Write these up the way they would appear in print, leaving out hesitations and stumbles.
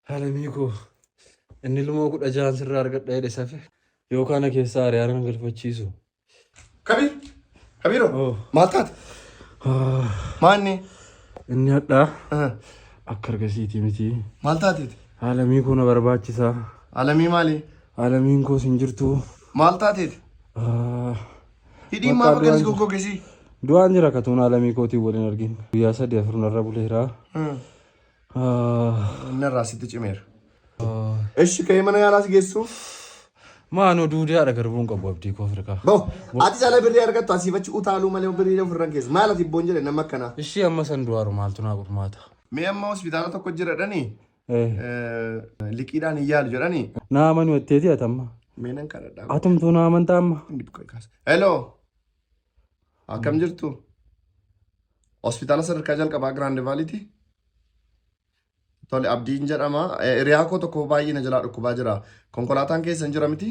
Haalamiiko inni ilmoo kudha jaan sirraa argadha jedhe safe yookaan keessaa ari'aan galfachiisu. Kabiiroo maal taate? Maanni? Inni hadhaa akka argasiitii miti. Maal taateeti? Haalamiiko na barbaachisaa. Haalamii maali? Haalamiin koos hin jirtu. Maal taateeti? Hidhiin maaf akkanis goggogeessi? Du'aan jira katuun haalamiikootiin waliin argin. Guyyaa 3-4 narra buleera. Narraa sitti cimeera. Eshi ka'ee mana yaalaas geessu? Maanoo duudee haadha garbuun qabu abdii koo Afrikaa. Ati saala birrii argattu asii fachi utaaluu malee birrii ofirran keessa. Maal ati boon jedhe nama akkana? Ishii amma san du'aaru maaltu naa gurmaata? Mee amma hospitaala tokko jiradhanii? Liqiidhaan hin yaalu jedhanii? Naa amanuu etteeti atamma. Mee nan kadhadhaa. Atumtuu naa amantaa amma. Hello. Akkam jirtu? Hospitaala sadarkaa jalqabaa Giraand Vaaliiti? Tole abdiin jedhama. Hiriyaa koo tokko baay'ee na jalaa dhukkubaa jira. Konkolaataan keessa hin jira miti?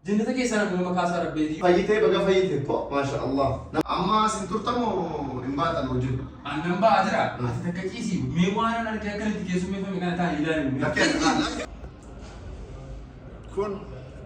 Jenneta keessaa nama makaasaa rabbeetii. Fayyitee baga fayyitee po maasha Allah. Amma sin turtamoo hin baatan hojii. Annan ba'aa jira. Ati takka ciisii mee waan argee akkanitti keessummeeffame kana taa'ee ilaalu. Kun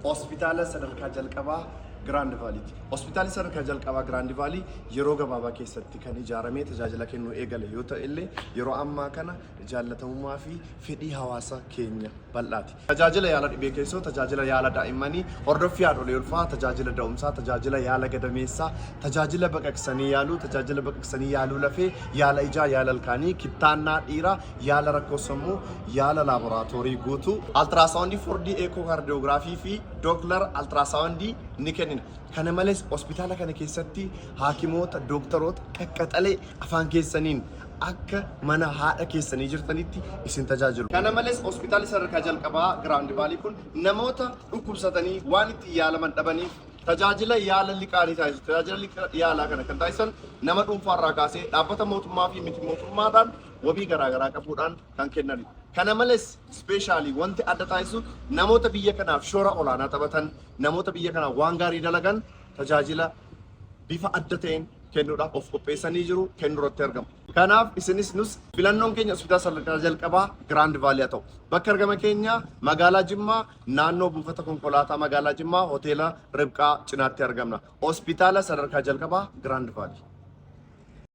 hospitaala sadarkaa jalqabaa Giraand Vaaliiti. Hospitaalli sadarkaa jalqabaa Giraand Vaalii yeroo gabaabaa keessatti kan ijaaramee tajaajila kennuu eegale yoo ta'e illee yeroo ammaa kana jaallatamummaa fi fedhii hawaasa keenya bal'aati. Tajaajila yaala dhibee keessoo, tajaajila yaala daa'immanii, hordoffii haadholee ulfaa, tajaajila da'umsaa, tajaajila yaala gadameessaa, tajaajila baqaqsanii yaaluu, tajaajila baqaqsanii yaaluu lafee, yaala ijaa, yaala ilkaanii, kittaannaa dhiiraa, yaala rakkoo sammuu, yaala laaboraatoorii guutuu, altiraasaawundii 4D eekookaardiyoogiraafii fi dooklar altiraasaawundii ni kennina. Kana malees hospitaala kana keessatti haakimoota, dooktaroota qaqqaxalee afaan keessaniin akka mana haadha keessanii jirtanitti isin tajaajilu. Kana malees hospitaalli sadarkaa jalqabaa Giraand Vaalii kun namoota dhukkubsatanii waan itti yaalaman dhabaniif tajaajila yaala liqaanii taasisu. Tajaajila yaalaa kana kan taasisan nama dhuunfaarraa kaasee dhaabbata mootummaa fi miti mootummaadhaan wabii garaagaraa qabuudhaan kan kennanidha. Kana malees ispeeshaalii wanti adda taasisu namoota biyya kanaaf shoora olaanaa taphatan, namoota biyya kanaaf waan gaarii dalagan tajaajila bifa adda ta'een kennuudhaaf of qopheessanii jiru, kennuurratti argamu. Kanaaf isinis nus filannoon keenya hospitaala sadarkaa jalqabaa Giraand Vaalii haa ta'u. Bakka argama keenya magaalaa Jimmaa naannoo buufata konkolaataa magaalaa Jimmaa hoteela Ribqaa cinaatti argamna. Hospitaala sadarkaa jalqabaa Giraand Vaalii.